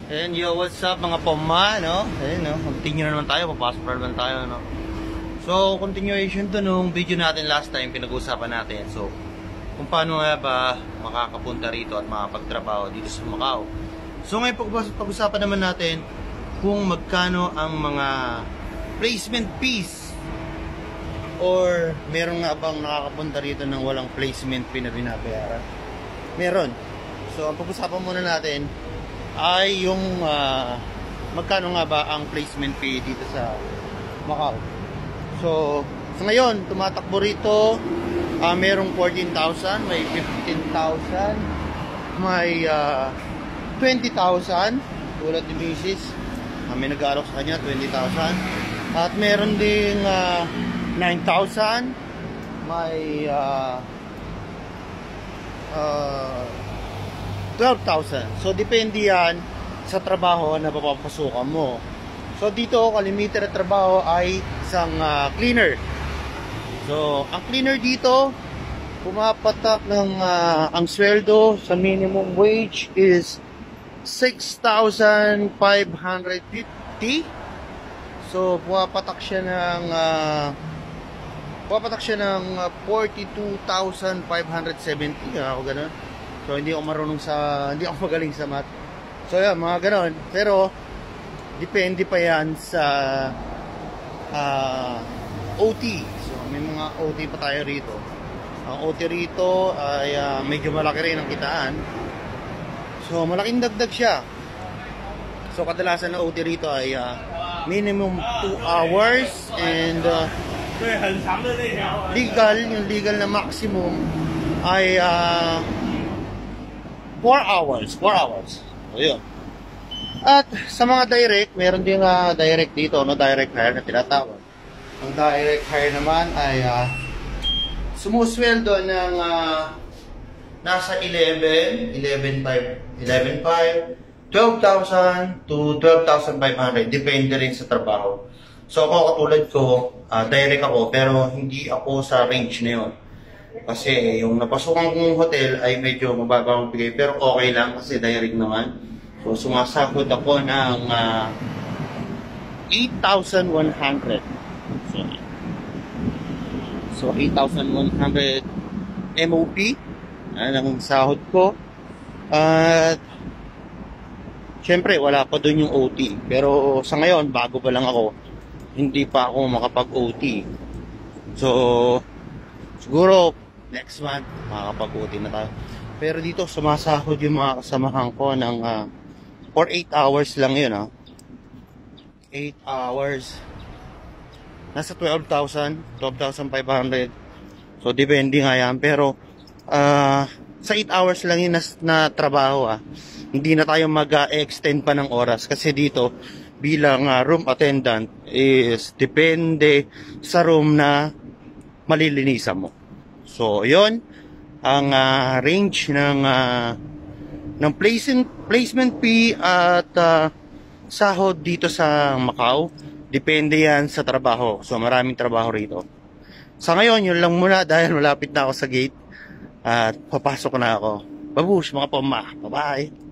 And yo, what's up mga poma, no? Ayun, no? Continue na naman tayo, papasok na naman tayo, no? So, continuation to nung video natin last time, pinag-uusapan natin. So, kung paano nga ba makakapunta rito at makapagtrabaho dito sa Macau. So, ngayon pag-usapan naman natin kung magkano ang mga placement fees or meron nga bang nakakapunta rito ng walang placement fee na binabayaran. Meron. So, ang pag-usapan muna natin ay yung magkano nga ba ang placement fee dito sa Macau. So, sa ngayon, tumatakbo rito, merong 14,000, may 15,000, may 20,000, tulad ni Mrs. May nag-aalok sa kanya, 20,000. At meron ding 9,000, may 12,000. So, depende yan sa trabaho na papapasukan mo. So, dito, kalimited na trabaho ay isang cleaner. So, ang cleaner dito, pumapatak ng ang sweldo sa minimum wage is 6,550. So, pumapatak siya ng 42,570. Ako ganun. So, hindi ako magaling sa math. So, yan, mga ganon. Pero, depende pa yan sa OT. So, may mga OT pa tayo rito. Ang OT rito ay medyo malaki rin ang kitaan. So, malaking dagdag siya. So, kadalasan na OT rito ay minimum 2 hours and yung legal na maximum ay 4 hours. 4 hours. So, yun. At sa mga direct, meron din direct dito, no? Direct hire na tinatawag. Ang direct hire naman ay sumusweldo ng nasa 11,500, 12,000 to 12,500. Depende rin sa trabaho. So ako, katulad ko, direct ako, pero hindi ako sa range na yun. Kasi yung napasukan kong hotel ay medyo mababa ang bigay, pero okay lang kasi direct naman. So sumasahod ako ng 8,100. So 8,100 MOP ang sahod ko. At syempre wala pa dun yung OT. Pero sa ngayon, bago pa lang ako, hindi pa ako makapag-OT. So siguro next month makakapag-OT na tayo. Pero dito sumasahod yung mga kasamahan ko ng for 8 hours lang yun. 8 hours nasa 12,500. So depende nga yan. Pero sa 8 hours lang yun na trabaho. Hindi na tayo mag-extend pa ng oras. Kasi dito bilang room attendant is depende sa room na malilinisan mo. So yun ang range ng placement fee at sahod dito sa Macau. Depende yan sa trabaho. So maraming trabaho rito. Sa ngayon, yun lang muna dahil malapit na ako sa gate. At papasok na ako. Babush mga poma. Bye-bye.